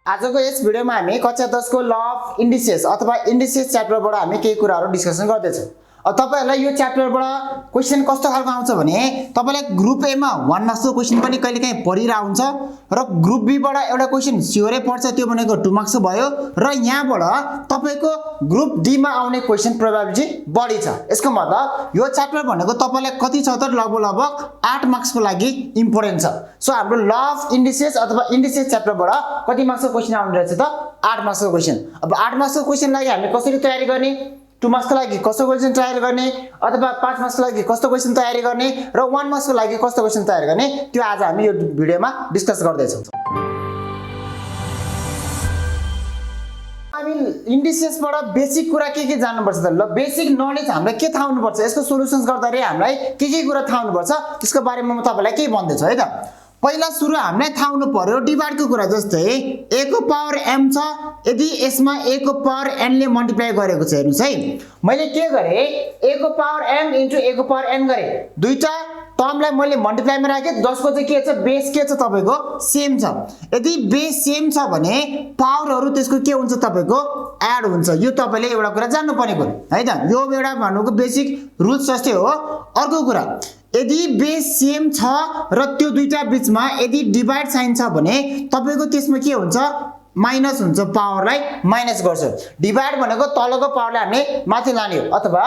आजको यस भिडियोमा हामी कक्षा 10 को ल अफ इन्डिसेस अथवा इन्डिसेस च्याप्टरबाट हामी केही कुराहरू डिस्कसन गर्दै छौं। तपाईहरुलाई यो च्याप्टरबाट क्वेशन कस्तो खालको आउँछ भने तपाईलाई ग्रुप ए मा 1 मार्क्स को क्वेशन पनि कहिलेकाहीँ परिरा हुन्छ र ग्रुप बी बाट एउटा क्वेशन स्योरै पर्छ, त्यो भनेको 2 मार्क्स भयो र यहाँबाट तपाईको ग्रुप डी मा आउने क्वेशन प्रोबेबिलिटी बढी छ। यसको मतलब यो च्याप्टर भनेको तपाईलाई कति छ त लगभग 8 मार्क्स को लागि इम्पोर्टेन्ट छ। सो हाम्रो ल अफ इन्डिसेस अथवा इन्डिसेस च्याप्टरबाट कति मार्क्स को क्वेशन आउने रहेछ त 8 मार्क्स को क्वेशन। अब 8 मार्क्स को क्वेशन लागि हामी कसरी तयारी गर्ने, 2 मार्क्स को लागि कस्तो क्वेशन तयारी गर्ने अथवा 5 मार्क्स को लागि कस्तो क्वेशन तयारी गर्ने र 1 मार्क्स को लागि कस्तो क्वेशन तयारी गर्ने, त्यो आज हामी यो भिडियोमा डिस्कस गर्दै छौं। हामी इन्डिसेसबाट बेसिक कुरा के जान्नुपर्छ त? ल बेसिक नलेज हामीलाई के थाहा हुनुपर्छ, यसको सोलुसन्स गर्दाखेरि हामीलाई के कुरा थाहा हुनुपर्छ, त्यसको बारेमा म तपाईलाई के भन्दै छु है त। पहिला सुरु हामीलाई थाहा हुनु पर्यो डिभाइड को कुरा। जस्तै a को पावर m छ, यदि यसमा a को पावर n ले मल्टिप्लाई गरेको छ, हेर्नुस् है मैले के गरे a को पावर m इन्टु a को पावर n गरे। दुईटा टर्मलाई मैले मल्टिप्लाईमा राखे, जसको चाहिँ के छ बेस के छ तपाईको सेम छ। यदि बेस सेम छ भने पावरहरु त्यसको के हुन्छ तपाईको एड हुन्छ। यो तपाईले एउटा कुरा जान्नु पर्ने कुरा है त। यो एउटा भन्नुको बेसिक रुल्स जस्तै हो। अर्को कुरा, यदि बेस सेम छ र त्यो दुईटा बीचमा यदि डिभाइड साइन छ भने तपाईको त्यसमा के हुन्छ माइनस हुन्छ, पावरलाई माइनस गर्छ। डिभाइड भनेको तलको पावरलाई हामीले माथि लाने हो अथवा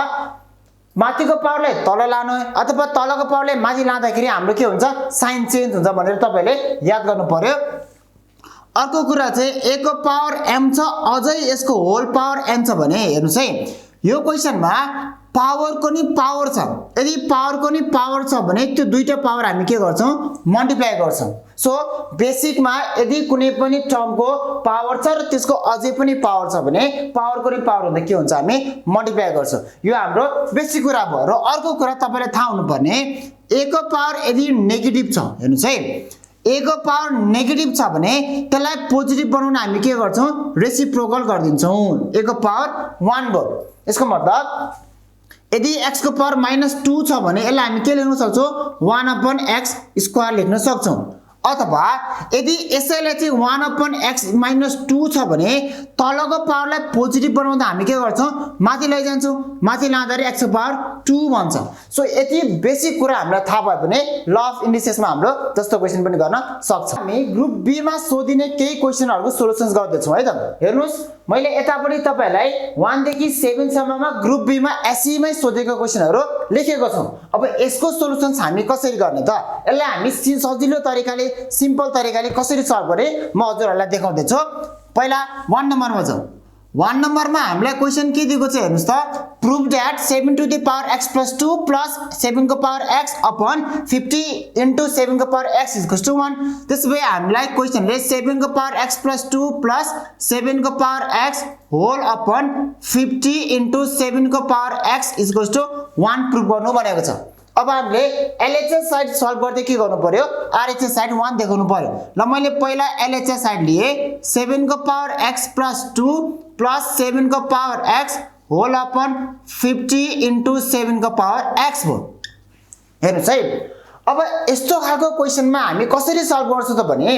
माथिको पावरलाई तल लानु अथवा तलको पावरलाई माथि लाँदाखेरि हाम्रो के हुन्छ साइन चेन्ज हुन्छ भनेर तपाईले याद गर्नु पर्यो। अर्को कुरा चाहिँ a को पावर m छ, अझै यसको होल पावर n छ भने हेर्नुस् है यो क्वेशनमा पावर को नि पावर छ। यदि पावर को नि पावर छ भने त्यो दुईटा पावर हामी के गर्छौं मल्टिप्लाई गर्छौं। सो बेसिक मा यदि कुनै पनि टर्म को पावर छ र त्यसको अझै पनि पावर छ भने पावर को नि पावर हुँदा के हुन्छ हामी मल्टिप्लाई गर्छौं। यो हाम्रो बेसिक कुरा भयो। र अर्को कुरा तपाईलाई थाहा हुनुपर्ने a को पावर यदि नेगेटिभ छ, हेर्नुस् है a को पावर नेगेटिभ छ भने त्यसलाई पोजिटिभ बनाउन हामी के गर्छौं रेसिप्रोकल गर्दिन्छौं। a को पावर 1 भयो। यसको मतलब यदि x को पावर -2 छ भने यसलाई हामी के लेख्न सक्छौं 1/x² लेख्न सक्छौं। अथवा यदि यसैलाई चाहिँ 1/x - 2 छ भने तलको पावरलाई पोजिटिभ बनाउँदा हामी के गर्छौं माथि लैजान्छौं, माथि लाँदाखेरि x को पावर 2 बन्छ। सो यति बेसिक कुरा हामीलाई थाहा भयो भने ल अफ इन्डिसेसमा हाम्रो जस्तो क्वेशन पनि गर्न सक्छौं। हामी ग्रुप बी मा सोधिने केही क्वेशनहरुको सोलुसन्स गर्दै छौं है त। हेर्नुस् मैले यतापटि तपाईलाई 1 देखि 7 सम्ममा ग्रुप बी मा एसई मै सोधेको क्वेशनहरु लेखेको छौं। अब यसको सोलुसन्स हामी कसरी गर्ने त? यसलाई हामी सजिलो तरिकाले सिम्पल तरिकाले कसरी सल्भ गर्ने म हजुरहरुलाई देखाउँदै छु। पहिला 1 नम्बरमा जाऊ। 1 नम्बरमा हामीलाई क्वेशन के दिएको छ हेर्नुस् त, prove that 7 to the power x + 2 + 7 को पावर x अपॉन 50 * 7 को पावर x = 1। त्यसैले हामीलाई क्वेशनले 7 को पावर x + 2 + 7 को पावर x होल अपॉन 50 * 7 को पावर x = 1 प्रुभ गर्नु भनेको छ। अब हामीले एलएचएस साइड सल्भ गर्दै के गर्नु पर्यो आरएचएस साइड 1 देखाउनु पर्यो। ल मैले पहिला एलएचएस साइड लिए 7 को पावर x + 2 + 7 को पावर x होल अपॉन 50 * 7 को पावर x भयो। हेर्नुस् है अब यस्तो खालको क्वेशनमा हामी कसरी सल्भ गर्छौं त भने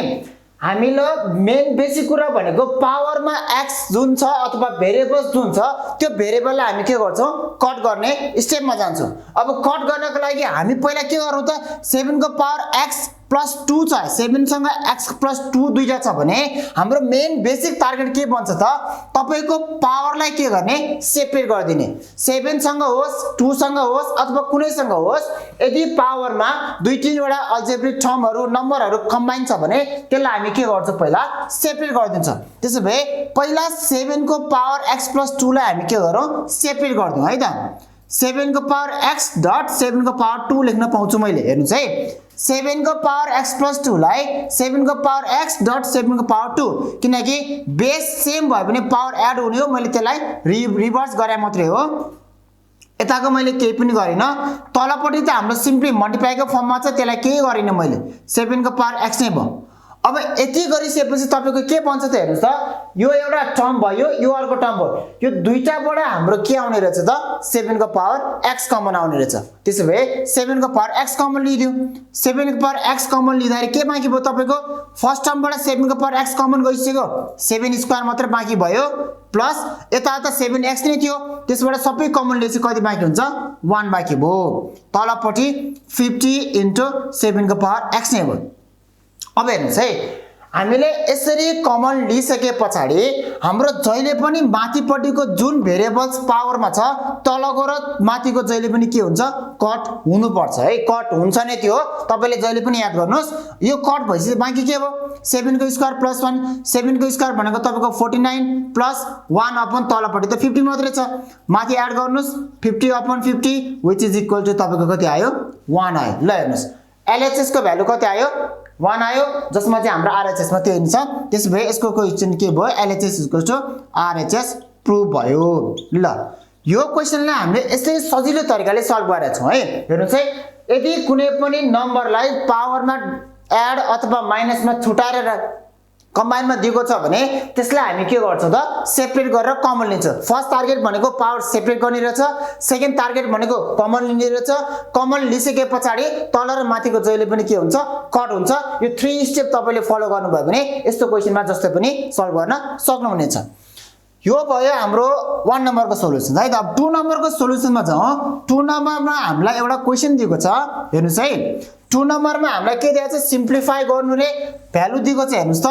हामीले मेन बेसिक कुरा भनेको पावरमा x जुन छ अथवा भेरिएबल्स जुन छ त्यो भेरिएबललाई हामी के गर्छौं कट गर्ने स्टेपमा जान्छौं। अब कट गर्नको लागि हामी पहिला के गरौँ त 7 को पावर x + 2 छ, 7 सँग x + 2 दुईटा छ भने हाम्रो मेन बेसिक टार्गेट के बन्छ त तपाईको पावरलाई के गर्ने सेपरेट गरिदिने। 7 सँग होस् 2 सँग होस् अथवा कुनै सँग होस् यदि पावरमा 2-3 वटा अल्जेब्रिक टर्महरु नम्बरहरु कम्बाइन छ भने त्यसलाई हामी के गर्छौं पहिला सेपरेट गरिदिन्छौं। त्यसैले पहिला 7 को पावर x + 2 लाई हामी के गरौँ सेपरेट गर्दियौ है त। 7 को पावर x डट 7 को पावर 2 लेख्न पाउँछु मैले। हेर्नुस् है 7 को पावर x + 2 लाई 7 को पावर x डट 7 को पावर 2, किनकि बेस सेम भयो भने पावर एड हुने हो। मैले त्यसलाई रिभर्स गरे मात्रै हो, यताको मैले केही पनि गरिन। तलपट्टि त हाम्रो सिम्पली मल्टिप्लाई को फर्ममा छ, त्यसलाई केही गरिन मैले, 7 को पावर x नै भयो। अब यति गरिसकेपछि तपाईको के बन्छ त हेर्नुस् त यो एउटा टर्म भयो यो अर्को टर्म भयो यो दुईटाबाट हाम्रो के आउने रहेछ त 7 को पावर x कमन आउने रहेछ त्यसो भए 7 को पावर x कमन लिदियौ 7 को पावर x कमन लिँदाखेरि के बाँकी भयो तपाईको फर्स्ट टर्मबाट 7 को पावर x कमन गइसक्यो 7 स्क्वायर मात्र बाँकी भयो प्लस यता त 7x नै थियो त्यसबाट सबै कमन लिएपछि कति बाँकी हुन्छ 1 बाँकी भयो तलपट्टि 50 * 7 को पावर x नै भयो अब हेर्नुस् है हामीले यसरी कमन लिइसके पछाडी हाम्रो जहिले पनि माथिपट्टिको जुन भेरिएबल्स पावरमा छ तलको र माथिको जहिले पनि के हुन्छ कट हुनुपर्छ है कट हुन्छ नै त्यो तपाईले जहिले पनि याद गर्नुस् यो कट भइसके बाँकी के भयो 7 को स्क्वायर प्लस 1 7 को स्क्वायर भनेको तपाईको 49 प्लस 1 अपन तलपट्टि त 50 मात्रै छ माथि एड गर्नुस् 50/50 व्हिच इज इक्वल टु तपाईको कति आयो 1 आयो ल हेर्नुस् एलएचएस को भ्यालु कति आयो 1 आयो जसमा चाहिँ हाम्रो आरएचएस मा त्यो हुन्छ त्यसैले यसको क्वेशन के भयो एलएचएस आरएचएस प्रुभ भयो ल यो क्वेशनलाई हामीले यस्तै सजिलो तरिकाले सल्भ गरेका छौं है हेर्नुस् है यदि कुनै पनि नम्बरलाई पावरमा एड अथवा माइनसमा छुटाएर कम्बाइनमा दिएको छ भने त्यसलाई हामी के गर्छौं त सेपरेट गरेर कमन लिन्छौं फर्स्ट टार्गेट भनेको पावर सेपरेट गर्ने रहेछ सेकेन्ड टार्गेट भनेको कमन लिने रहेछ कमन लिइसके पछाडी तल र माथिको जहिले पनि के हुन्छ कट हुन्छ यो 3 स्टेप तपाईले फलो गर्नुभयो भने यस्तो क्वेशनमा जस्तै पनि सल्भ गर्न सक्नुहुनेछ यो भयो हाम्रो 1 नम्बरको सोलुसन है त 2 नम्बरको सोलुसनमा जाउँ 2 नम्बरमा हामीलाई एउटा क्वेशन दिएको छ हेर्नुस् है 2 नम्बरमा हामीलाई के दिएको छ सिम्प्लिफाई गर्नु रे भ्यालु दिएको छ हेर्नुस् त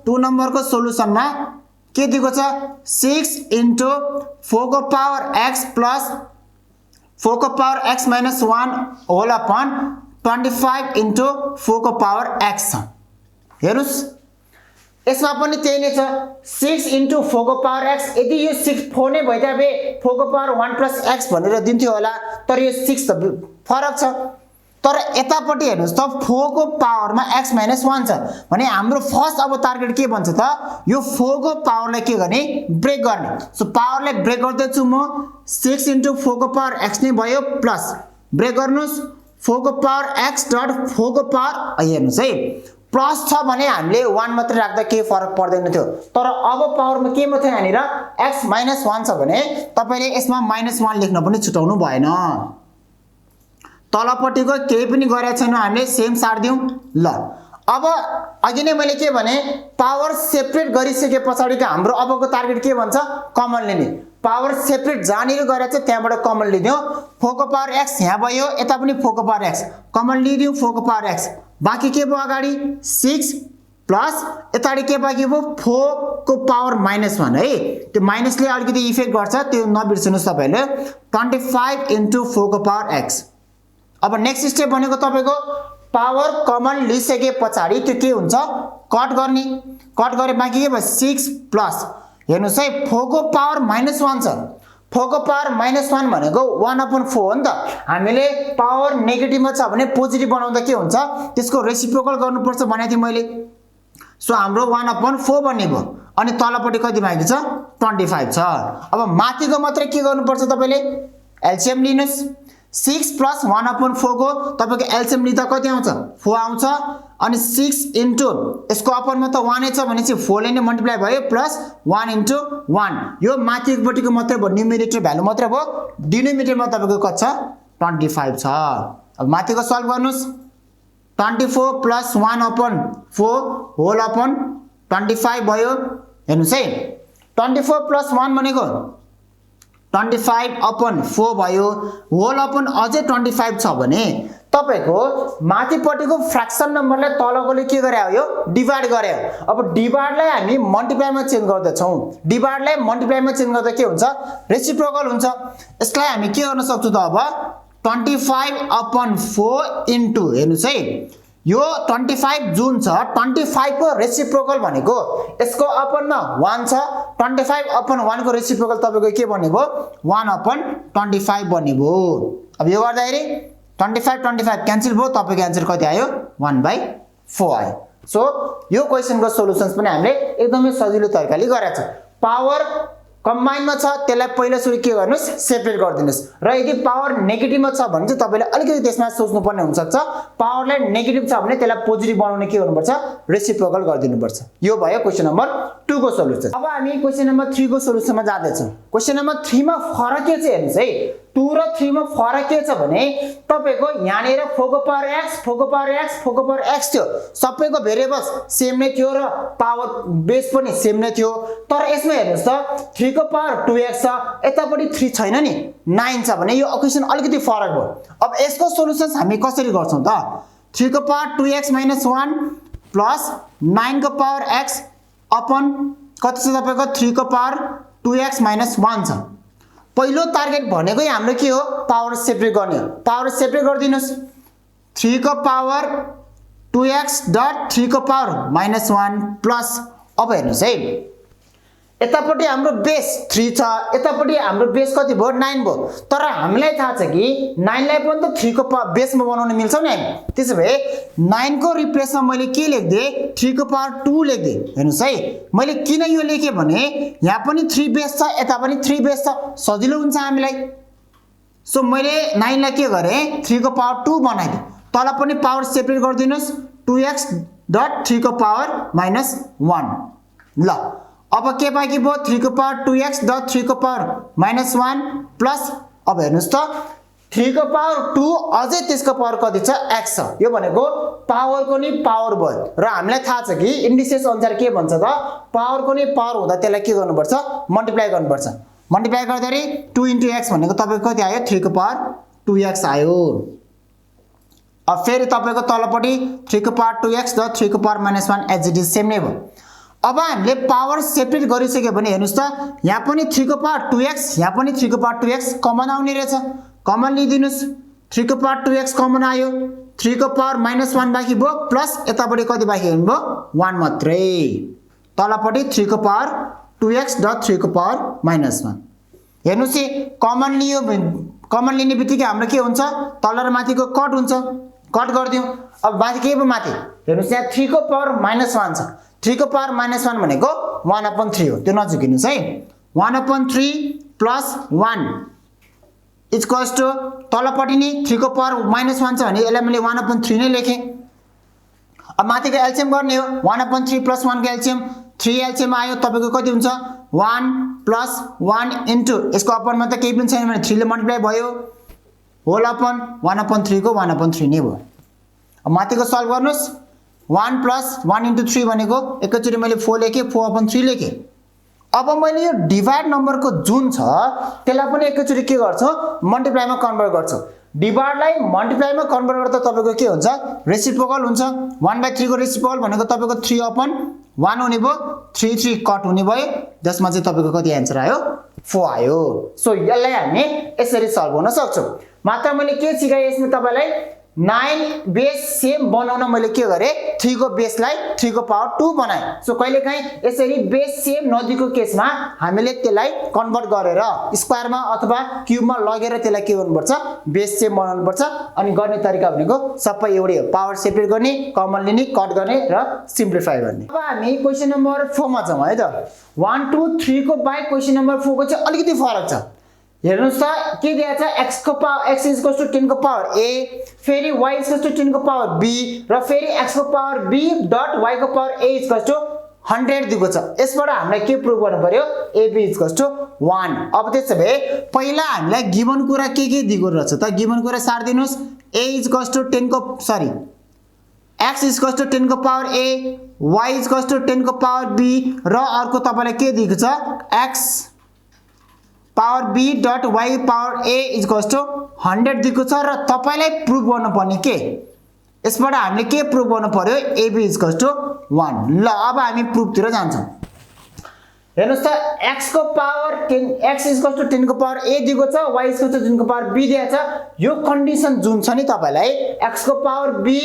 2 नम्बरको सोलुसनमा के दिएको छ 6 * 4 को पावर x प्लस 4 को पावर x - 1 होल अपन 25 * 4 को पावर x छ हेर्नुस् यसमा पनि त्यही नै छ 6 * 4 को पावर x यदि यो 6 4 नै भइदा बे 4 को पावर 1 + x भनेर दिन्थ्यो होला तर यो 6 त फरक छ तर यतापट्टि हेर्नुस् त 4 को पावरमा x - 1 छ भने हाम्रो फर्स्ट अब टार्गेट के भन्छ त यो 4 को पावरलाई के गर्ने ब्रेक गर्ने सो पावरलाई ब्रेक गर्दै छु म 6 * 4 को पावर x नै भयो प्लस ब्रेक गर्नुस् 4 को पावर x डट 4 को पावर हेर्नुस् है प्लस छ भने हामीले 1 मात्र राख्दा के फरक पर्दैन थियो तर अब पावरमा के म थियो यहाँनिर x - 1 छ भने तपाईले यसमा -1 लेख्न पनि छुटाउनु भएन तलपट्टिको केही पनि गरेका छैन हामीले सेम सार्दियौ ल अब अघि नै मैले के भने पावर सेपरेट गरिसके पछाडीको हाम्रो अबको टार्गेट के भन्छ कमन लिने पावर सेपरेट जहाँनिर गरेछ त्यहाँबाट कमन लिदियौ 4 को पावर x यहाँ भयो यता पनि 4 को पावर x कमन लिदियौ 4 को पावर x बाँकी के भयो अगाडि 6 प्लस यताडी के बाँकी भयो 4 को पावर -1 है त्यो माइनसले अलिकति इफेक्ट गर्छ त्यो नबिर्सनुस् तपाईले 25 * 4 को पावर x अब नेक्स्ट स्टेप भनेको तपाईको पावर कमन लिइसके पछाडी त्यो के हुन्छ कट गर्ने कट गरे बाँकी के भयो 6 प्लस हेर्नुस् है 4 को पावर -1 छ 4 को पावर -1 भनेको 1/4 हो नि त हामीले पावर नेगेटिभमा छ भने पोजिटिभ बनाउँदा के हुन्छ त्यसको रेसिप्रोकल गर्नुपर्छ भने थिए मैले सो हाम्रो 1/4 बन्ने भयो अनि तलपट्टि कति बाँकी छ 25 छ अब माथिको मात्र के गर्नुपर्छ तपाईले एलसीएम लिनुस् 6 + 1/4 को तपाईको एलसीएम लिँदा कति आउँछ 4 आउँछ अनि 6 * यसको अपरमा त 1 नै छ भनेपछि 4 ले नै मल्टिप्लाई भयो प्लस 1 * 1 यो माथिपट्टिको मात्र भयो न्युमरेटर भ्यालु मात्र भयो डिनोमिनेटरमा तपाईको कति छ 25 छ अब माथिको सल्भ गर्नुस् 24 + 1/4 होल अपन 25 भयो हेर्नुस् है 24 + 1 भनेको 25/4 भयो होल अपन अझै 25 छ भने तपाईको माथिपट्टिको फ्र्याक्सन नम्बरलाई तलकोले के गरे हो यो डिवाइड गरे अब डिवाइडलाई हामी मल्टिप्लाईमा चेन्ज गर्दै छौं डिवाइडलाई मल्टिप्लाईमा चेन्ज गर्दा के हुन्छ रेसिप्रोकल हुन्छ यसलाई हामी के गर्न सक्छौं त अब 25/4 इन्टु हेर्नुस् है यो 25 जुन छ 25 को रेसिप्रोकल भनेको यसको अपनमा 1 छ 25/1 को रेसिप्रोकल तपाईको के बन्ने भयो 1/25 बन्ने भयो अब यो गर्दाखेरि 25 क्यान्सल भयो तपाईको आन्सर कति आयो 1/4 आयो सो यो क्वेशनको सोलुसन्स पनि हामीले एकदमै सजिलो तरिकाले गरेका छौं पावर कम्बाइनमा छ त्यसलाई पहिला सुरु के गर्नुस् सेपरेट गरिदिनुस् र यदि पावर नेगेटिभमा छ भने चाहिँ तपाईले अलिकति त्यसमा सोच्नु पर्ने हुन सक्छ पावरलाई नेगेटिभ छ भने त्यसलाई पोजिटिभ बनाउने के गर्नुपर्छ रेसिप्रोकल गरिदिनु पर्छ यो भयो क्वेशन नम्बर 2 को सोलुसन अब हामी क्वेशन नम्बर 3 को सोलुसनमा जाँदै छौं क्वेशन नम्बर 3 मा फरक के छ हेर्नुस् है 2 र 3 मा फरक के छ भने तपाईको यहाँनेर 4 को पावर x 4 को पावर x 4 को पावर x थियो सबैको भेरिएबल्स सेम नै थियो र पावर बेस पनि सेम नै थियो तर यसमा हेर्नुस् त 3 को पावर 2x छ यतापटि 3 छैन नि 9 छ भने यो इक्वेसन अलिकति फरक भयो अब यसको सोलुसन्स हामी कसरी गर्छौं त 3 को पावर 2x - 1 प्लस 9 को पावर x अपन कति छ तपाईको 3 को पावर 2x - 1 छ पहिलो टार्गेट भनेकै हाम्रो के हो पावर सेपरेट गर्ने हो पावर सेपरेट गरिदिनुस् 3 को पावर 2x डट 3 को पावर -1 प्लस अब हेर्नुस् है यतापटि हाम्रो बेस 3 छ यतापटि हाम्रो बेस कति भयो 9 भयो तर हामीलाई थाहा छ कि 9 लाई पनि त 3 को बेसमा बनाउन मिल्छ नि त्यसैभए 9 को रिप्लेसमा मैले के लेख्दे 3 को पावर 2 लेख्दे हेर्नुस् है मैले किन यो लेखे भने यहाँ पनि 3 बेस छ यता पनि 3 बेस छ सजिलो हुन्छ हामीलाई सो मैले 9 लाई के गरे 3 को पावर 2 बनाइदे तल पनि पावर सेपरेट गरिदिनुस् 2x डट 3 को पावर -1 ल अब के बाँकी भयो 3 को पावर 2x डट 3 को पावर -1 प्लस अब हेर्नुस् त 3 को पावर 2 अझै त्यसको पावर कति छ x छ यो भनेको पावरको नि पावर भयो र हामीलाई थाहा छ कि इन्डिसेस अनुसार के भन्छ त पावरको नि पावर हुँदा त्यसलाई के गर्नुपर्छ मल्टिप्लाई गर्नुपर्छ मल्टिप्लाई गर्दाखेरि 2 * x भनेको तपाईको कति आयो 3 को पावर 2x आयो अब फेरि तपाईको तलपटि 3 को पावर 2x डट 3 को power -1 as it is same नै भयो अब हामीले पावर सेपरेट गरिसक्यो भने हेर्नुस् त यहाँ पनि 3 को पावर 2x यहाँ पनि 3 को पावर 2x कमन आउने रहेछ कमन लिदिनुस् 3 को पावर 2x कमन आयो 3 को पावर -1 बाँकी भयो प्लस यतापटि कति बाँकी हुनुभयो 1 मात्रै तलपटि 3 को पावर 2x डट 3 को पावर -1 हेर्नुस् है कमन लियो कमन लिने बित्तिकै हाम्रो के हुन्छ तल र माथिको कट हुन्छ कट गर्दियौ अब बाँकी के भयो माथि हेर्नुस् यहाँ 3 को पावर -1 छ 3 को पावर -1 भनेको 1/3 हो त्यो नझुकिनुस् है 1/3 प्लस 1 इक्वल्स टु तलपटि नि 3 को पावर -1 छ भने यसलाई मैले 1/3 नै लेखे अब माथिको एलसीएम गर्ने हो 1/3 प्लस 1 को एलसीएम 3 एलसीएम आयो तपाईको कति हुन्छ 1 प्लस 1 इन्टु यसको अपनमा त केही पनि छैन भने 3 ले मल्टिप्लाई भयो होल अपन 1/3 को 1/3 नै भयो अब माथिको सल्भ गर्नुस् 1 प्लस 1 इन्टु 3 भनेको एकैचोटी मैले 4 लेखे 4/3 लेखे अब मैले यो डिभाइड नम्बरको जुन छ त्यसलाई पनि एकैचोटी के गर्छु मल्टिप्लाईमा कन्भर्ट गर्छु डिभाइडलाई मल्टिप्लाईमा कन्भर्ट गर्दा तपाईको के हुन्छ रेसिप्रोकल हुन्छ 1/3 को रेसिप्रोकल भनेको तपाईको 3/1 हुने भयो 3 कट हुने भयो जसमा चाहिँ तपाईको कति आन्सर आयो 4 आयो सो यसलाई हामी यसरी सल्भ गर्न सक्छौं मात्र मैले के सिकाए यसमा तपाईलाई 9 बेस सेम बनाउन मैले के गरे 3 को बेसलाई 3 को पावर 2 बनाए सो कहिलेकाहीँ यसरी बेस सेम नजिकको केसमा हामीले त्यसलाई कन्भर्ट गरेर स्क्वायरमा अथवा क्यूबमा लगेर त्यसलाई के गर्नुपर्छ बेस सेम बनाउनु पर्छ अनि गर्ने तरिका भनेको सबै एउटै हो पावर सेपरेट गर्ने कमन लिने कट गर्ने र सिम्प्लिफाई गर्ने अब हामी क्वेशन नम्बर 4 मा छौं है त 1 2 3 को बाइ क्वेशन नम्बर 4 को चाहिँ अलिकति फरक छ हेर्नुस् त के दिएको छ x को पावर x = 10 को पावर a फेरि y = 10 को पावर b र फेरि x को पावर b डट y को पावर a = 100 दिएको छ यसबाट हामीले के प्रुभ गर्नु पर्यो ab = 1 अब त्यसैभए पहिला हामीलाई गिवन कुरा के दिएको रहेछ त गिवन कुरा सार दिनुस् a = 10 को सरी x = 10 को पावर a y = 10 को पावर b र अर्को तपाईलाई के दिएको छ x power b dot y power a = 100 दिएको छ र तपाईलाई प्रुभ गर्नुपर्ने के यसबाट हामीले के प्रुभ गर्नु पर्यो ab = 1 ल अब हामी प्रुफ तिर जान्छौं हेर्नुस् त x को पावर 10 x = 10 को पावर a दिएको छ y = 10 को पावर b दिएको छ यो कन्डिसन जुन छ नि तपाईलाई x को पावर b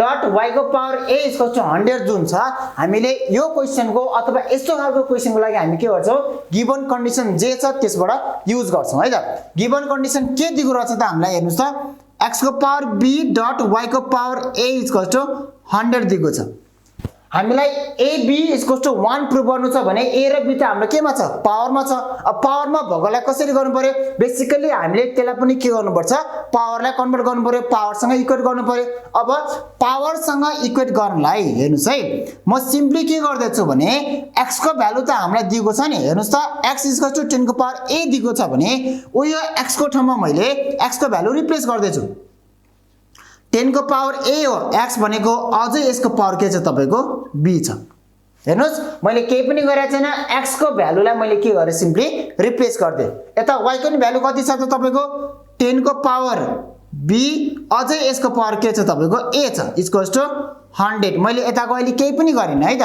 डट y को पावर a = 100 जुन छ हामीले यो क्वेशनको अथवा यस्तो खालको क्वेशनको लागि हामी के गर्छौं गिवन कन्डिसन जे छ त्यसबाट युज गर्छौं है त गिवन कन्डिसन के दिएको रहेछ त हामीलाई हेर्नुस् त x को पावर b डट y को पावर a = 100 दिएको छ हामीलाई AB = 1 प्रुभ गर्नु छ भने A र B त हाम्रो केमा छ पावरमा छ। अब पावरमा भएकोलाई कसरी गर्नु पर्यो बेसिकली हामीले त्यसलाई पनि के गर्नु पर्छ पावरलाई कन्भर्ट गर्नु पर्यो पावरसँग इक्वेट गर्नु पर्यो। अब पावरसँग इक्वेट गर्नलाई हेर्नुस् है म सिम्पली के गर्दै छु भने x को भ्यालु त हामीलाई दिएको छ नि हेर्नुस् त x = 10 को पावर a दिएको छ भने ओ यो x को ठाउँमा मैले x को भ्यालु रिप्लेस गर्दै छु 10 को पावर a हो x भनेको अझै यसको पावर के छ तपाईको b छ। हेर्नुस् मैले केही पनि गरेको छैन x को भ्यालुलाई मैले के गरे सिम्पली रिप्लेस गर्दै यता y को नि भ्यालु कति छ त तपाईको 10 को पावर b अझै यसको पावर के छ तपाईको a छ = 100। मैले यताको अहिले केही पनि गरिन है त।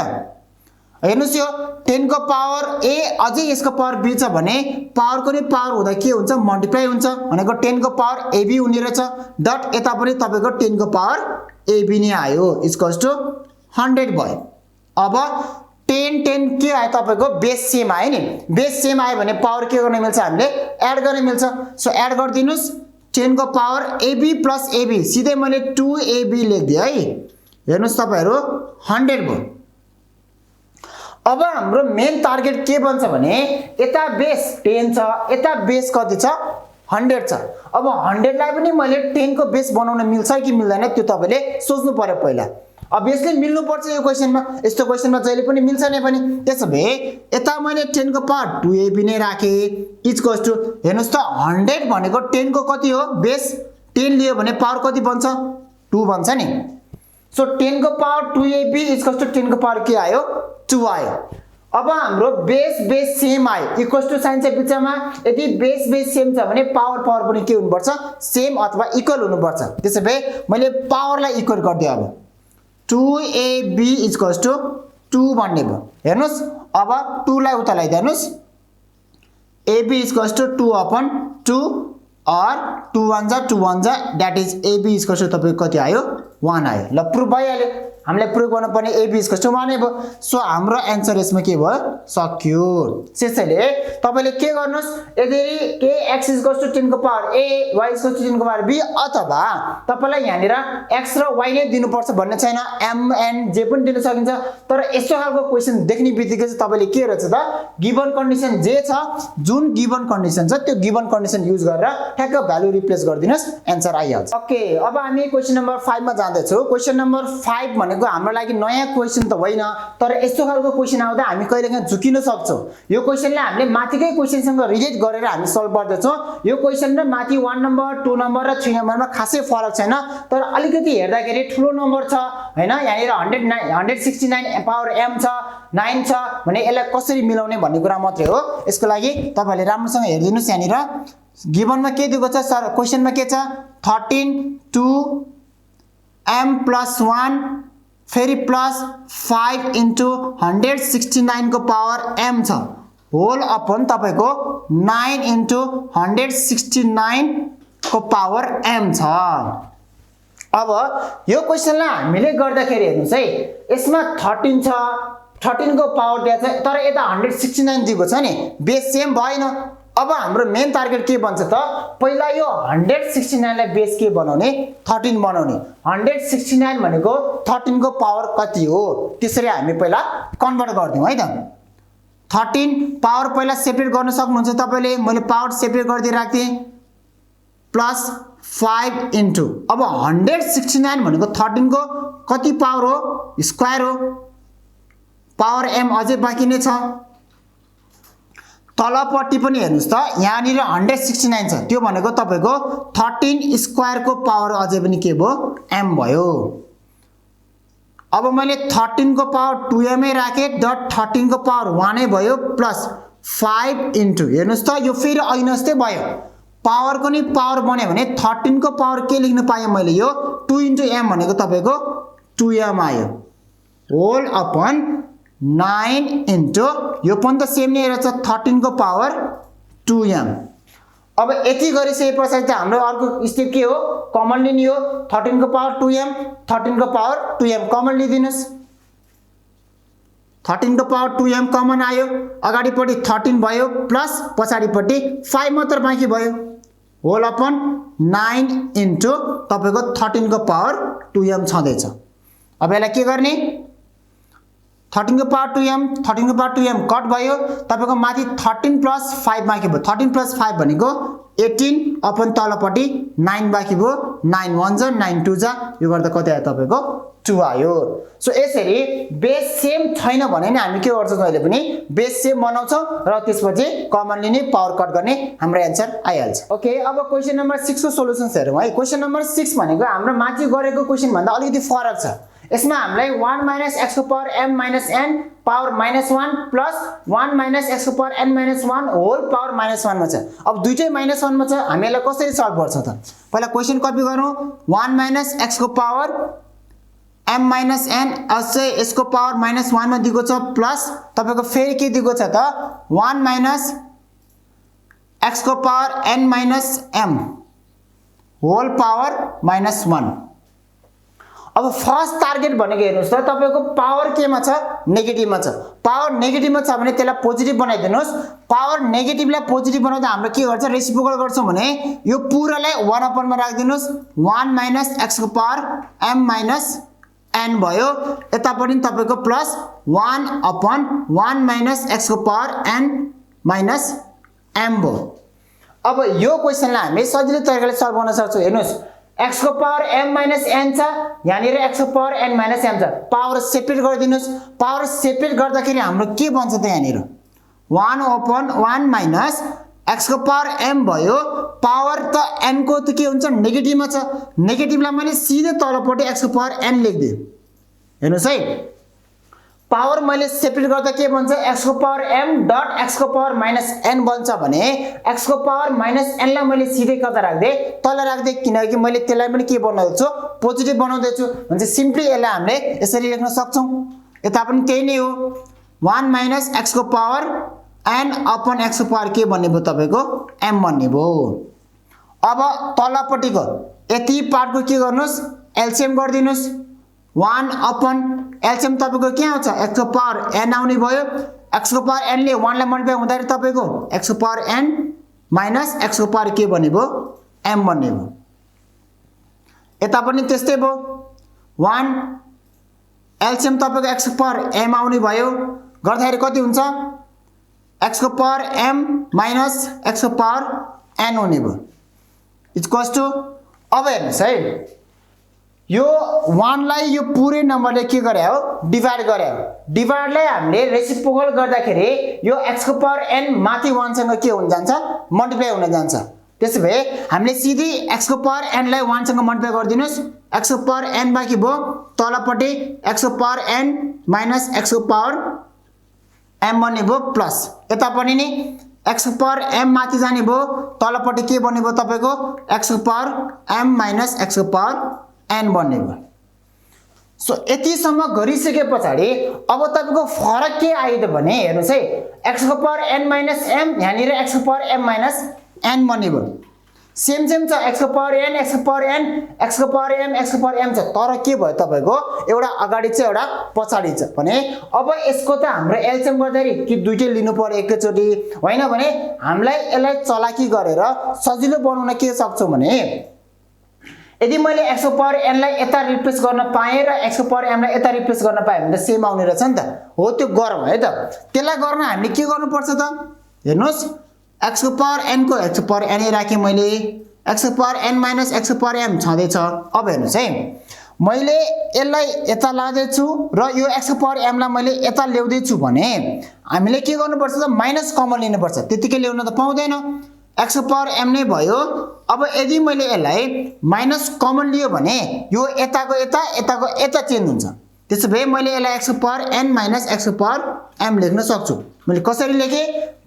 हेर्नुस् यो 10 को पावर a अझै यसको पावर b छ भने पावर को नि पावर हुँदा के हुन्छ मल्टिप्लाई हुन्छ भनेको 10 को पावर ab हुने रहेछ डट यता पनि तपाईको 10 को पावर ab नै आयो = 100 भयो। अब 10 10 के आयो तपाईको बेस सेम आयो नि बेस सेम आयो भने पावर के गर्न मिल्छ हामीले एड गर्न मिल्छ। सो एड गर्दिनुस् 10 को पावर ab + ab सिधै मैले 2ab लेख्दिए है। हेर्नुस् तपाईहरु 100 भयो। अब हाम्रो मेन टार्गेट के बन्छ भने यता बेस 10 छ यता बेस कति छ 100 छ। अब 100 लाई पनि मैले 10 को बेस बनाउन मिल्छ कि मिल्दैन त्यो तपाईले सोच्नु पर्यो पहिला। अभियसली मिल्नु पर्छ यो क्वेशनमा यस्तो क्वेशनमा जहिले पनि मिल्छ नै पनि। त्यसोभए यता मैले 10 को पावर 2ab नै राखे = हेर्नुस् त 100 भनेको 10 को कति हो बेस 10 लियो भने पावर कति बन्छ 2 बन्छ नि। सो 10 को पावर 2ab = 10 को पावर के आयो 2 आयो। अब हाम्रो बेस सेम आयो इक्वल साइन छ बिचमा यदि बेस सेम छ भने पावर पनि के हुनुपर्छ सेम अथवा इक्वल हुनुपर्छ। त्यसैले मैले पावरलाई इक्वल गर्दिए अब 2ab = 2 भन्ने भयो। हेर्नुस् अब 2 लाई उता ल्याइदिनुस् ab = 2/2 or 2 1 जा 2 1 जा दैट इज ab = तपाईको कति आयो 1 आयो। ल प्रुफ भइहाल्यो हामीले प्रुफ गर्नुपर्ने ab = 1 नै भयो। सो हाम्रो आन्सर यसमा के भयो सक्यो। त्यसैले तपाईले के गर्नुस् यदि के x = 10 को पावर a y = 10 को पावर b अथवा तपाईलाई यहाँनिर x र y नै दिनुपर्छ भन्ने छैन m n जे पनि दिन सकिन्छ। तर यस्तो खालको क्वेशन देख्ने बित्तिकै चाहिँ तपाईले के रहेछ त गिवन कन्डिसन जे छ जुन गिवन कन्डिसन छ त्यो गिवन कन्डिसन युज गरेर ठ्याक्क भ्यालु रिप्लेस गर्दिनुस् आन्सर आइहाल्छ। ओके अब हामी क्वेशन नम्बर 5 मा जाँदै छौ। क्वेशन नम्बर 5 भनेको हाम्रो लागि नयाँ क्वेशन त होइन तर यस्तो खालको क्वेशन आउँदा हामी कहिलेकाहीँ झुकिन सक्छौं। यो क्वेशनले हामीले माथिकै क्वेशनसँग रिलेट गरेर हामी सल्भ गर्दैछौं। यो क्वेशन र माथि 1 नम्बर 2 नम्बर र 3 नम्बरमा खासै फरक छैन तर अलिकति हेर्दाखेरि ठुलो नम्बर छ हैन। यहाँनिर 169 पावर m छ 9 छ भने यसलाई कसरी मिलाउने भन्ने कुरा मात्रै हो। यसको लागि तपाईले राम्रोसँग हेर्दिनुस् यहाँनिर गिवनमा के दिएको छ सर क्वेशनमा के छ 13 2 m + 1 फेरि प्लस 5 * 169 को पावर m छ होल अपन तपाईको 9 * 169 को पावर m छ। अब यो क्वेशनलाई हामीले गर्दाखेरि हेर्नुस् है यसमा 13 छ 13 को पावर दिएको छ तर यता 169 दिएको छ नि बेस सेम भएन। अब हाम्रो मेन टार्गेट के बन्छ त पहिला यो 169 लाई बेस के बनाउने 13 बनाउने 169 भनेको 13 को पावर कति हो त्यसरी हामी पहिला कन्भर्ट गर्दियौ है त। 13 पावर पहिला सेपरेट गर्न सक्नुहुन्छ तपाईले मैले पावर सेपरेट गर्दै राख्थे प्लस 5 इन्टु अब 169 भनेको 13 को कति पावर हो स्क्वायर हो पावर m अझै बाँकी नै छ। तलपट्टि पनि हेर्नुस् त यहाँनिर 169 छ त्यो भनेको तपाईको 13 स्क्वायर को पावर अझै पनि के भयो m भयो। अब मैले 13 को पावर 2m नै राखे डट 13 को पावर 1 नै भयो प्लस 5 इन्टु हेर्नुस् त यो फेरि अइनस्तै भयो पावर को नि पावर बन्यो भने 13 को पावर के लेख्न पाएँ मैले यो 2 इन्टु m भनेको तपाईको 2m आयो होल अपन 9 इन्टु यो पनि त सेम नै रहेछ 13 को पावर 2m। अब यति गरिसकेपछि त हाम्रो अर्को स्टेप के हो कमन लिने हो 13 को पावर 2m 13 को पावर 2m कमन लिदिनुस् 13 को पावर 2m कमन आयो अगाडिपट्टि 13 भयो प्लस पछाडिपट्टि 5 मात्र बाँकी भयो होल अपन 9 इन्टु तपाईको 13 को पावर 2m छँदैछ। अब यसलाई के गर्ने 13 को पावर 2m 13 को पावर 2m कट भयो तपाईको माथि 13 प्लस 5 बाँकी भयो 13 प्लस 5 भनेको 18 अपन तलपट्टि 9 बाँकी भयो 9 1 जा 9 2 जा यो गर्दा कति आयो तपाईको 2 आयो सो यसरी बेस सेम छैन भने नि हामी के गर्छौं जहिले पनि बेस सेम बनाउँछौं र त्यसपछि कमन लिने पावर कट गर्ने हाम्रो आन्सर आइहाल्छ ओके अब क्वेशन नम्बर 6 को सोलुसन्स हेरौँ है क्वेशन नम्बर 6 भनेको हाम्रो माथि गरेको क्वेशन भन्दा अलिकति फरक छ यसमा हामीलाई 1 - x को power m - n power -1 plus 1 - x को पावर n - 1 होल पावर -1 मा छ अब दुईटै -1 मा छ हामी यसलाई कसरी सल्भ गर्छौं त पहिला क्वेशन कपी गरौँ 1 - x को पावर m - n अझै यसको पावर -1 मा दिएको छ प्लस तपाईको फेरि के दिएको छ त 1 - x को power n - m whole power -1 अब फर्स्ट टार्गेट भनेको हेर्नुस् त तपाईको पावर केमा छ नेगेटिभमा छ पावर नेगेटिभमा छ भने त्यसलाई पोजिटिभ बनाइदिनुस् पावर नेगेटिभलाई पोजिटिभ बनाउँदा हाम्रो के गर्छ रेसिप्रोकल गर्छौं भने यो पुरालाई 1 अपन मा राख्दिनुस् 1 - x को पावर m - n भयो यता पनि तपाईको प्लस 1 अपन 1 - x को पावर n - m भयो अब यो क्वेशनलाई हामी सजिलो तरिकाले सल्भ गर्न सक्छौं हेर्नुस् x को पावर m - n छ यहाँनिर x को पावर n - m छ पावर सेपरेट गरिदिनुस् पावर सेपरेट गर्दाखेरि हाम्रो के बन्छ त यहाँनिर 1 अपन 1 - x को पावर m भयो पावर त n को त के हुन्छ नेगेटिभमा छ नेगेटिभलाई मैले सिधै तलपट्टि x को पावर n लेख्दिए हेर्नुस् है पावर मैले सेपरेट गर्दा के बन्छ x को पावर m डट x को पावर -n बन्छ भने x को पावर -n लाई मैले सिधै कता राख्दे तल राख्दे किनकि मैले त्यसलाई पनि के बनाउँदैछु पोजिटिभ बनाउँदैछु भने सिम्पली यसलाई हामीले यसरी लेख्न सक्छौं यता पनि त्यही नै हो 1 - x को पावर n अपन x को पावर के बन्ने भयो तपाईको m बन्ने भयो अब तलपट्टिको यति पार्टको के गर्नुस् एलसीएम गरिदिनुस् 1 अपन एलसीएम तपाईको के आउँछ x को पावर n आउने भयो x को पावर n ले 1 लाई मल्टिप्लाई हुँदाखेरि तपाईको x को पावर n माइनस x को पावर के बन्ने भयो m बन्ने भयो यता पनि त्यस्तै भयो 1 एलसीएम तपाईको x को पावर m आउने भयो गर्दाखेरि कति हुन्छ x को पावर m माइनस x को पावर n हुने भयो इक्वल्स टु अब हेर्नुस् है यो 1 लाई यो पुरै नम्बरले के गरे हो डिवाइड गरे हो डिवाइडलाई हामीले रेसिप्रोकल गर्दाखेरि यो x को पावर n माथि 1 सँग के हुन जान्छ मल्टिप्लाई हुन जान्छ त्यसैभए हामीले सिधै x को पावर n लाई 1 सँग मल्टिप्लाई गरिदिनुस् x को पावर n बाँकी भयो तलपट्टि x को पावर n माइनस x को पावर m बन्ने भयो प्लस यता पनि नि x को पावर m माथि जाने भयो तलपट्टि के बन्ने भयो तपाईको x को पावर m माइनस x को पावर n बन्ने भयो सो यतिसम्म गरिसके पछाडी अब तपाईको फरक के आयो त भने हेर्नुस् है x को पावर n - m यहाँनिर x को पावर m - n बन्ने भयो सेम छ x को पावर n x को पावर n x को पावर m x को पावर m छ तर के भयो तपाईको एउटा अगाडि छ एउटा पछाडी छ भने अब यसको त हाम्रो एलसीएम गर्दाखेरि कि दुईटै लिनु पर्यो एकैचोटी हैन भने हामीलाई यसलाई चलाकी गरेर सजिलो बनाउन के सक्छौं भने यदि मैले x को पावर n लाई यता रिप्लेस गर्न पाए र x को पावर m लाई यता रिप्लेस गर्न पाए भने त सेम आउने रहेछ नि त हो त्यो गरौँ है त त्यसलाई गर्न हामीले के गर्नु पर्छ त हेर्नुस् x को पावर n को x को पावर n राखे मैले x को पावर n माइनस x को पावर m छँदै छ अब हेर्नुस् है मैले यसलाई यता लादै छु र यो x को पावर m लाई मैले यता ल्याउँदै छु भने हामीले के गर्नु पर्छ त माइनस कमन लिनु पर्छ त्यतिकै ल्याउन त पाउँदैन x को पावर m नै भयो अब यदि मैले यसलाई माइनस कमन लियो भने यो यताको यता यताको यता चेन्ज हुन्छ त्यसैभए मैले यसलाई x को पावर n माइनस x को पावर m लेख्न सक्छु मैले कसरी लेखे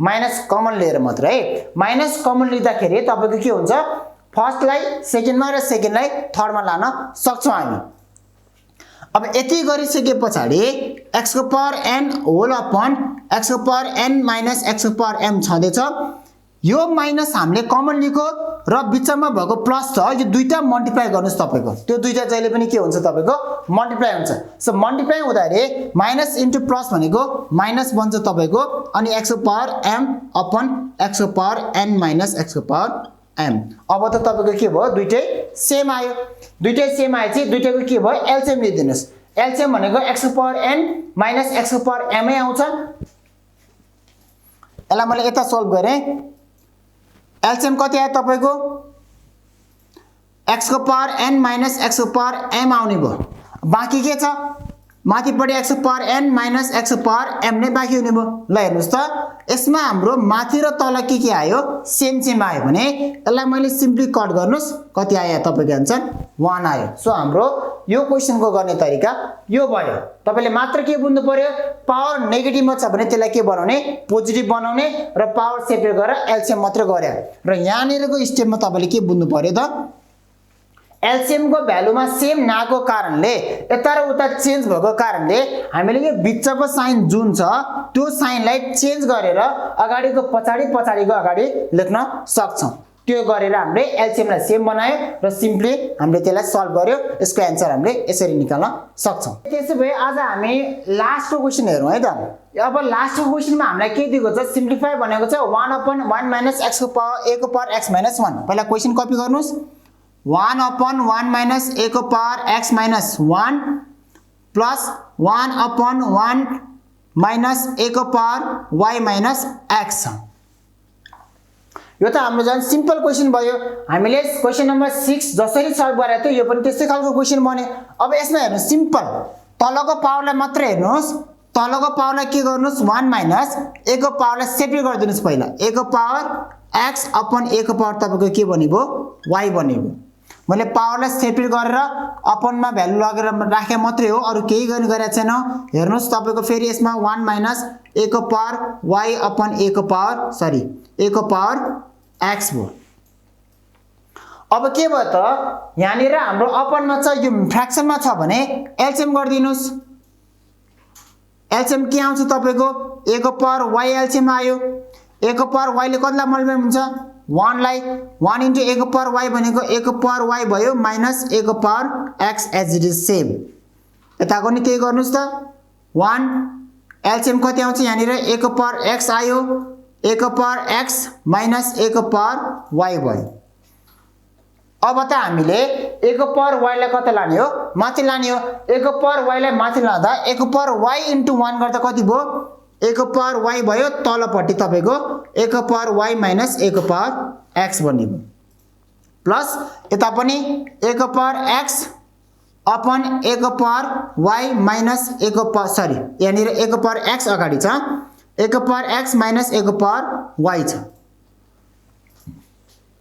माइनस कमन लिएर मात्र है माइनस कमन लिँदाखेरि तपाईको के हुन्छ फर्स्टलाई सेकेन्डमा र सेकेन्डलाई थर्डमा लान सक्छौं हामी अब यति गरिसके पछाडी x को power n whole upon x को पावर n माइनस x को पावर m छँदै छ यो माइनस हामीले कमन लिएको र बिचमा भएको प्लस छ यो दुईटा मल्टिप्लाई गर्नुस् तपाईको त्यो दुईटा जहिले पनि के हुन्छ तपाईको मल्टिप्लाई हुन्छ सो मल्टिप्लाई हुँदाखेरि माइनस इन्टु प्लस भनेको माइनस बन्छ तपाईको अनि x को पावर m अपन x को पावर n माइनस x को पावर m अब त तपाईको के भयो दुईटै सेम आयो दुईटै सेम आएपछि दुईटैको के भयो एलसीएम लिदिनुस् एलसीएम भनेको x को पावर n माइनस x को पावर m नै आउँछ। यसलाई मैले यता सल्भ गरेँ। एलसीएम कति आयो तपाईको x को पावर n माइनस x को पावर m आउने भयो। बाँकी के छ माथिपट्टि x को पावर n माइनस x को पावर m नै बाँकी हुने भयो। ल हेर्नुस् त यसमा हाम्रो माथि र तल के आयो सेम आयो भने यसलाई मैले सिम्पली कट गर्नुस् कति आयो तपाईको आन्सर 1 आयो। सो हाम्रो यो क्वेशनको गर्ने तरिका यो भयो। तपाईले मात्र के बुझ्नु पर्यो पावर नेगेटिभमा छ भने त्यसलाई के बनाउने पोजिटिभ बनाउने र पावर सेपरेट गरेर एलसीएम मात्र गरे र यहाँनिरको स्टेपमा तपाईले के बुझ्नु पर्यो त एलसीएम को भ्यालुमा सेम नआको कारणले यता र उता चेन्ज भएको कारणले हामीले यो बिचको साइन जुन छ त्यो साइनलाई चेन्ज गरेर अगाडिको पछाडिको अगाडि लेख्न सक्छौं। त्यो गरेर हामीले एलसीएम लाई सेम बनायो र सिम्पली हामीले त्यसलाई सल्भ गर्यो। यसको आन्सर हामीले यसरी निकाल्न सक्छौं। त्यसैभए आज हामी लास्टको क्वेशन हेरौं है त। अब लास्टको क्वेशनमा हामीलाई के दिएको छ सिम्प्लिफाई भनेको छ 1/1 माइनस x को पावर a को पावर x माइनस 1। पहिला क्वेशन कपी गर्नुस् 1/1 माइनस a को power x minus 1 plus 1/1 minus a को पावर y माइनस x छ। यो त हाम्रो झन् सिम्पल क्वेशन भयो। हामीले क्वेशन नम्बर 6 जसरी सल्भ गरेको थियो यो पनि त्यस्तै खालको क्वेशन बन्यो। अब यसमा हेर्नु सिम्पल तलको पावरलाई मात्र हेर्नुस्। तलको पावरलाई के गर्नुस् 1 माइनस a को पावरलाई सेपरेट गरिदिनुस्। पहिला a को पावर x अपन a को पावर तपाईको के बनिबो y बनिबो। मैले पावरलाई सेपरेट गरेर अपनमा भ्यालु लगेर राखे मात्रै हो अरु केही गर्ने गरेको छैन। हेर्नुस् तपाईको फेरि यसमा 1 माइनस a को पावर y अपन a को पावर a को पावर x भयो। अब के भयो त यहाँनिर हाम्रो अपनमा छ यो फ्र्याक्सनमा छ भने एलसीएम गरिदिनुस्। एलसीएम के आउँछ तपाईको a को पावर y एलसीएम आयो। a को पावर y ले कतिलाई मल्टिप्लाई हुन्छ 1 लाई 1 इन्टु a को पावर y भनेको a को पावर y भयो माइनस a को power x as it is same. यताको नि त्यही गर्नुस् त 1 एलसीएम कति आउँछ यहाँनिर a को पावर x आयो a को पावर x माइनस a को पावर y भयो। अब त हामीले a को पावर y लाई कता लाने हो माथि लाने हो। a को पावर y लाई माथि लाँदा a को पावर y इन्टु 1 गर्दा कति भयो a को पावर y भयो तलपट्टि तपाईको a को पावर y माइनस a को पावर x बनियो प्लस यता पनि a को पावर x अपन a को पावर y माइनस a को पावर यहाँनिर a को पावर x अगाडि छ a को पावर x माइनस a को पावर y छ।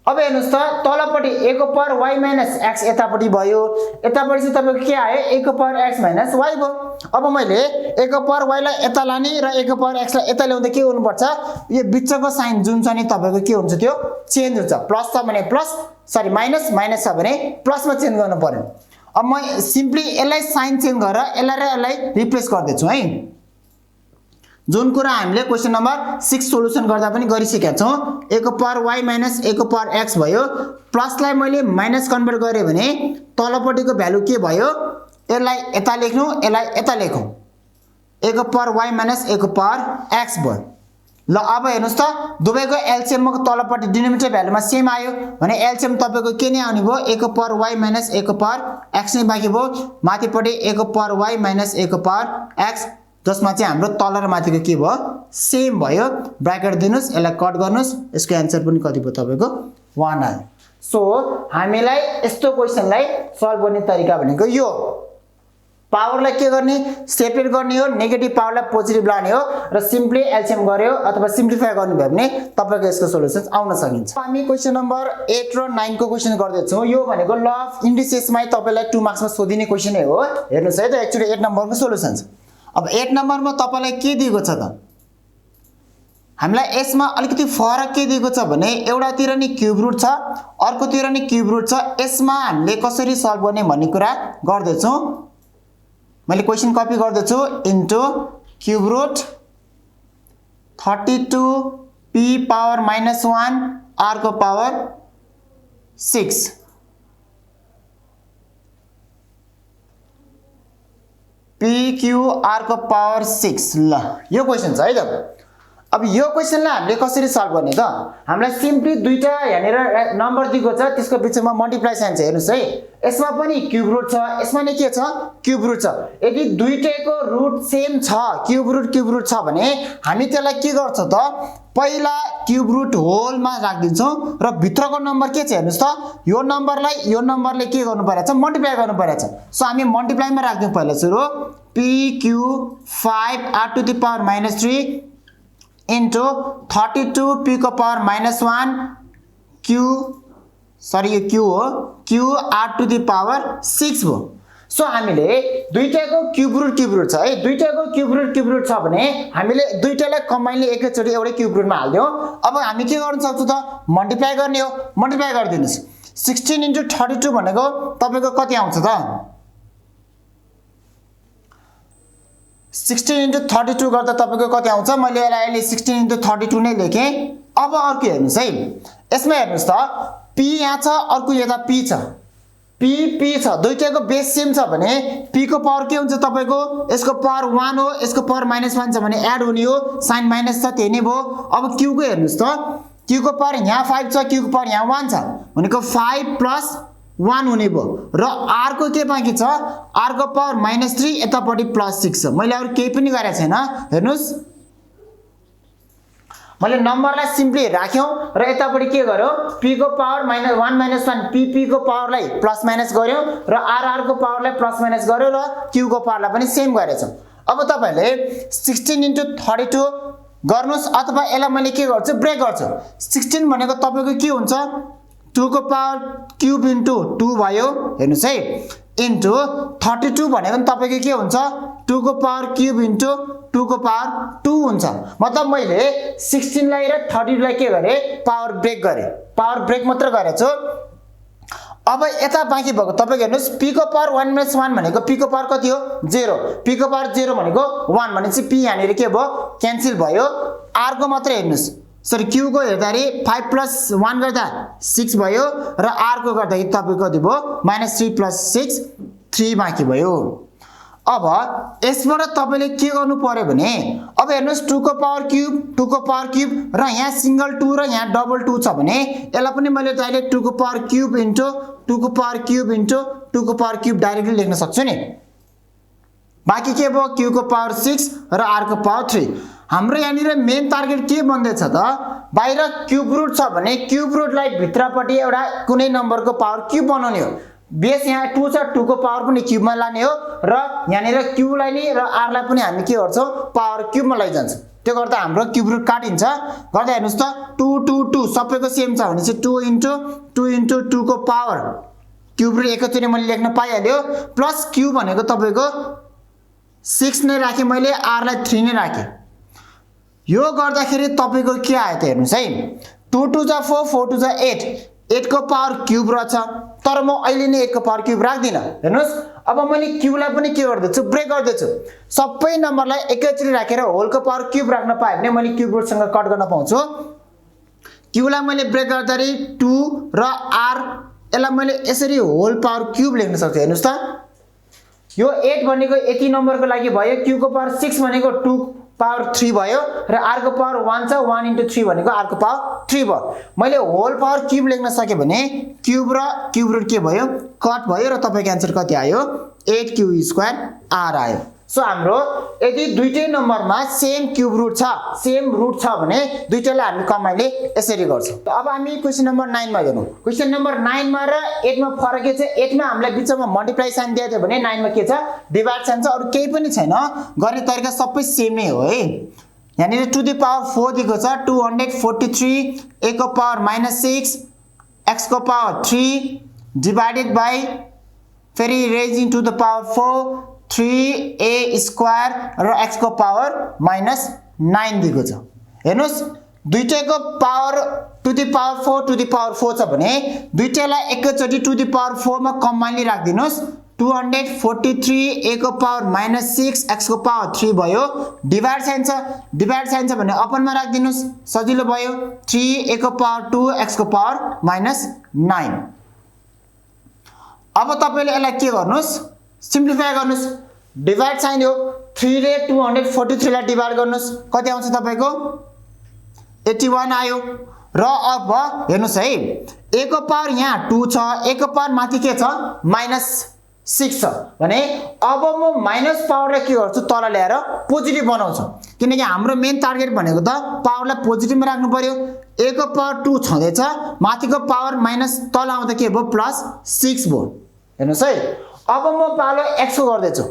अब हेर्नुस् त तलपट्टि a को पावर y माइनस x यतापट्टि भयो। यतापट्टि चाहिँ तपाईको के आयो a को पावर x माइनस y भयो। अब मैले a को पावर y लाई यता लाने र a को पावर x लाई यता ल्याउँदा के हुनु पर्छ यो बिचको साइन जुन छ नि तपाईको के हुन्छ त्यो चेन्ज हुन्छ। प्लस छ भने प्लस माइनस छ भने प्लसमा चेन्ज गर्नु पर्यो। अब म सिम्पली यसलाई साइन चेन्ज गरेर यसलाई र यसलाई रिप्लेस गर्दै छु है। जुन कुरा हामीले क्वेशन नम्बर 6 सोलुसन गर्दा पनि गरिसकेका छौं a को पावर y माइनस a को पावर x भयो। प्लसलाई मैले माइनस कन्भर्ट गरे भने तलपट्टिको भ्यालु के भयो यसलाई यता लेख्नु यसलाई यता लेखौं a को पावर y माइनस a को पावर x भयो। ल अब हेर्नुस् त दुवैको एलसीएम को तलपट्टि डिनोमिनेटर भ्यालुमा सेम आयो भने एलसीएम तपाईको के नै आउने भयो a को पावर y माइनस a को पावर x नै बाँकी भयो। माथिपट्टि a को पावर y माइनस a को पावर x जसमा चाहिँ हाम्रो तल र माथिको के भयो सेम भयो। ब्र्याकेट दिनुस् यसलाई कट गर्नुस् यसको आन्सर पनि कति भयो तपाईको 1 आयो। सो हामीलाई यस्तो क्वेशनलाई सल्भ गर्ने तरिका भनेको यो पावरलाई के गर्ने सेपरेट गर्ने हो नेगेटिभ पावरलाई पोजिटिभ लाने हो र सिम्पली एलसीएम गर्यो अथवा सिम्प्लिफाई गर्नु भयो भने तपाईको यसको सोलुसन आउन सकिन्छ। हामी क्वेशन नम्बर 8 र 9 को क्वेशन गर्दै छौं। यो भनेको ल अफ इन्डिसेसमा तपाईलाई 2 मार्क्समा सोधिने क्वेशन नै हो। हेर्नुस् है त एक्चुअली 8 नम्बरको सोलुसन छ। अब 8 नम्बरमा तपाईलाई के दिएको छ त हामीलाई यसमा अलिकति फरक के दिएको छ भने एउटातिर नि क्यूब रुट छ अर्कोतिर नि क्यूब रुट छ। यसमा हामीले कसरी सल्भ गर्ने भन्ने कुरा गर्दै छौं। मैले क्वेशन कपी गर्दै छु into cube root 32p power -1 r को पावर 6 p q r को पावर 6। ल यो क्वेशन छ है त। अब यो क्वेसनलाई हामीले कसरी सल्भ गर्ने त हामीलाई सिम्पली दुईटा यहाँनिर नम्बर दिएको छ त्यसको बिचमा मल्टिप्लाई साइन छ हेर्नुस् है यसमा पनि क्यूब रुट छ यसमा नि के छ क्यूब रुट छ यदि दुईटैको रुट सेम छ क्यूब रुट छ भने हामी त्यसलाई के गर्छ त पहिला क्यूब रुट होलमा राखिदिन्छौँ र भित्रको नम्बर के छ हेर्नुस् त यो नम्बरले के गर्नु परेछ मल्टिप्लाई गर्नु परेछ सो हामी मल्टिप्लाईमा राख्दियौ पहिला सुरु p q 5 r to the power -3 into 32 p को पावर -1 q सरी यो q हो q r to the power 6 हो सो हामीले दुईटाको क्यूब रुट छ है दुईटाको क्यूब रुट छ भने हामीले दुईटालाई कम्बाइनली एकैचोटी एउटै क्यूब रुटमा हाल्दियौ अब हामी के गर्न सक्छौं त मल्टिप्लाई गर्ने हो मल्टिप्लाई गरिदिनुस् 16 into 32 भनेको तपाईको कति आउँछ त 16 into 32 गर्दा तपाईको कति आउँछ मैले यसलाई अहिले 16 into 32 नै लेखे अब अर्को हेर्नुस् है यसमा हेर्नुस् त p यहाँ छ अर्को यता p छ p छ दुईटाको बेस सेम छ भने p को पावर के हुन्छ तपाईको यसको पावर 1 हो यसको पावर -1 छ भने एड हुने हो साइन माइनस छ त्यही नै भयो अब q को हेर्नुस् त q को पावर यहाँ 5 छ q को पावर यहाँ 1 छ भनेको 5 + 1 हुने भयो र r को के बाँकी छ r को पावर -3 यतापटि +6 छ मैले अरु केही पनि गरेको छैन हेर्नुस् मैले नम्बरलाई सिम्पली राख्यौ र यतापटि के गर्यो p को पावर -1 - 1 p को पावरलाई प्लस माइनस गर्यो र r को पावरलाई प्लस माइनस गर्यो र q को पावरलाई पनि सेम गरेछौ अब तपाईले 16 into 32 गर्नुस् अथवा यसलाई मैले के गर्छु ब्रेक गर्छु 16 भनेको तपाईको के हुन्छ 2 को पावर क्यूब into 2 भयो हेर्नुस् है इन्टु 32 भनेको तपाईको के हुन्छ 2 को पावर क्यूब into 2 को पावर 2 हुन्छ मतलब मैले 16 लाई र 32 लाई के गरे पावर ब्रेक मात्र गरेछु अब यता बाँकी भएको तपाईको हेर्नुस् p को पावर 1 - 1 भनेको p को पावर कति हो 0 p को पावर 0 भनेको 1 भनेपछि p यहाँनिर के भयो क्यान्सल भयो r को मात्र हेर्नुस् सरी q को हेर्दाखेरि 5 + 1 गर्दा 6 भयो र r को गर्दाखेरि तपाईको कति भयो -3 + 6 3 बाँकी भयो अब यसबाट तपाईले के गर्नु पर्यो भने अब हेर्नुस् 2 को पावर क्यूब र यहाँ सिंगल 2 र यहाँ डबल 2 छ भने यसलाई पनि मैले डाइरेक्ट 2 को पावर क्यूब into 2 को पावर क्यूब into 2 को पावर क्यूब डाइरेक्टली लेख्न सक्छु नि बाँकी के भयो q को पावर 6 र r को पावर 3 हाम्रो यहाँनिर मेन टार्गेट के बन्दैछ त बाहिर क्यूब रुट छ भने क्यूब रुटलाई भित्रपट्टि एउटा कुनै नम्बरको पावर क्यूब बनाउने हो बेस यहाँ 2 छ 2 को पावर पनि क्यूबमा लाने हो र यहाँनिर q लाई नि र r लाई पनि हामी के गर्छौं पावर क्यूबमा लैजान्छौं त्यो गर्दा हाम्रो क्यूब रुट काटिन्छ गर्दा हेर्नुस् त 2 2 2 सबैको सेम छ भने चाहिँ 2 into 2 को पावर क्यूब रुट एकैचोटी मैले लेख्न पाइहाल्यो प्लस q भनेको तपाईको 6 नै राखे मैले r लाई 3 नै राखे यो गर्दाखेरि तपाईको के आयो त हेर्नुस् है 2 2 जा 4 4 2 जा 8 8 को पावर क्यूब रहेछ तर म अहिले नै 1 को पावर क्यूब राख्दिन हेर्नुस् अब मैले q लाई पनि के गर्दैछु ब्रेक गर्दैछु सबै नम्बरलाई एकैचोटी राखेर होलको पावर क्यूब राख्न पाए भने मैले क्यूब रुटसँग कट गर्न पाउँछु q लाई मैले ब्रेक गर्दाखेरि 2 र r यसलाई मैले यसरी होल पावर क्यूब लेख्न सक्छु हेर्नुस् त यो 8 भनेको यति नम्बरको लागि भयो q को पावर 6 भनेको 2 पावर 3 भयो र r को पावर 1 छ 1 into 3 भनेको r को पावर 3 भयो मैले होल पावर क्यूब लेख्न सके भने क्यूब र क्यूब रुट के भयो कट भयो र तपाईको आन्सर कति आयो 8q² r आयो सो हाम्रो यदि दुईटै नम्बरमा सेम क्यूब रुट छ भने दुईटैलाई हामी कम्बाइनले यसरी गर्छौं अब हामी क्वेशन नम्बर 9 मा जाउँ क्वेशन नम्बर 9 मा र 8 मा फरक के छ 8 मा हामीलाई बिचमा मल्टिप्लाई साइन दिएको थियो भने 9 मा के छ डिभाइड साइन छ अरु केही पनि छैन गर्ने तरिका सबै सेम नै हो है यहाँनिर टु द पावर 4 दिएको छ 243 a को पावर -6 x को पावर 3 डिवाइडेड बाइ फेरि raising to the power 4 3a² र x को पावर -9 दिएको छ हेर्नुस् दुईटैको power to the power 4 to the power 4 छ भने दुईटैलाई एकैचोटी टु द पावर 4 मा कम्बाइनली राख्दिनुस् 243 a को पावर -6 x को पावर 3 भयो डिवाइड साइन छ भने अपनमा राख्दिनुस् सजिलो भयो 3 a को पावर 2 x को पावर -9 अब तपाईले यसलाई के गर्नुस् सिम्प्लिफाई गर्नुस् डिवाइड साइन हो 3 ले 243 लाई डिवाइड गर्नुस् कति आउँछ तपाईको 81 आयो र अब हेर्नुस् है a को पावर यहाँ 2 छ, a को पावर माथि के छ -6 छ भने अब म माइनस पावरलाई के गर्छु तल ल्याएर पोजिटिभ बनाउँछु किनकि हाम्रो मेन टार्गेट भनेको त पावरलाई पोजिटिभमा राख्नु पर्यो। a को पावर 2 छँदैछ, माथिको पावर माइनस तल आउँदा के भयो +6 भयो। हेर्नुस् है अब म पालो x को गर्दै छु,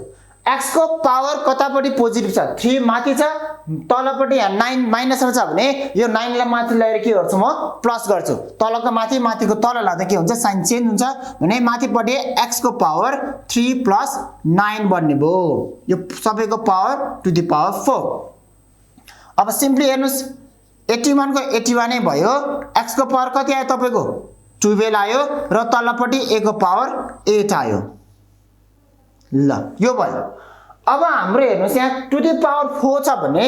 x को पावर कतापट्टि पोजिटिभ छ 3 माथि छ, तलपट्टि यहाँ 9 माइनसमा छ भने यो 9 लाई माथि ल्याएर के गर्छु म प्लस गर्छु, तलको माथि माथिको तल लाँदा के हुन्छ साइन चेन्ज हुन्छ भने माथिपट्टि x को पावर 3 + 9 बन्ने भयो। यो सबैको पावर टु द पावर 4। अब सिम्पली हेर्नुस् 81 को 81 नै भयो, x को पावर कति आयो तपाईको 12 आयो र तलपट्टि a को पावर 8 आयो। ल यो भयो। अब हाम्रो हेर्नुस् यहाँ टु द पावर 4 छ भने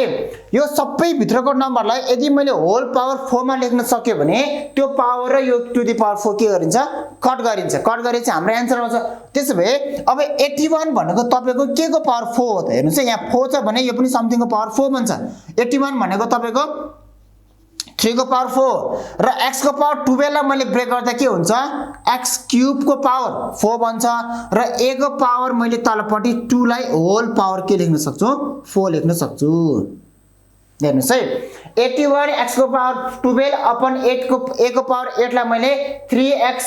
यो सबै भित्रको नम्बरलाई यदि मैले होल पावर 4 मा लेख्न सक्यो भने त्यो पावर र यो टु द पावर 4 के गरिन्छ कट गरिन्छ, कट गरेपछि हाम्रो एन्सर आउँछ। त्यसो भए अब 81 भनेको तपाईको के को पावर 4 हो त हेर्नुस् है यहाँ 4 छ भने यो पनि समथिङ को पावर 4 बन्छ। 81 भनेको तपाईको 3 को पावर 4 र x को पावर 12 लाई मैले ब्रेक गर्दा के हुन्छ x क्यूब को पावर 4 बन्छ र a को पावर मैले तलपट्टि 2 लाई होल पावर के लेख्न सक्छु 4 लेख्न सक्छु। हेर्नुस् है 81 x को पावर 12 अपन 8 को a को पावर 8 लाई मैले 3x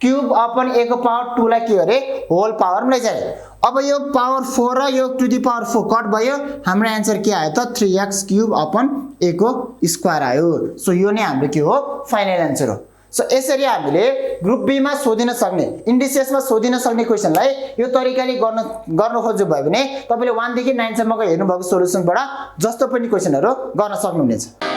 क्यूब अपन a को पावर 2 लाई के गरे होल पावर मा लैजाए। अब यो पावर 4 र यो टु द पावर 4 कट भयो, हाम्रो एन्सर के आयो त 3x क्यूब अपन a को स्क्वायर आयो। सो यो नै हाम्रो के हो फाइनल एन्सर हो। सो यसरी हामीले ग्रुप बी मा सोधिन सक्ने इन्डिसेसमा सोधिन सक्ने क्वेशनलाई यो तरिकाले गर्न खोज्नु भयो भने तपाईले 1 देखि 9 सम्मको हेर्नु भएको सोलुसनबाट जस्तो पनि क्वेशनहरु गर्न सक्नुहुनेछ।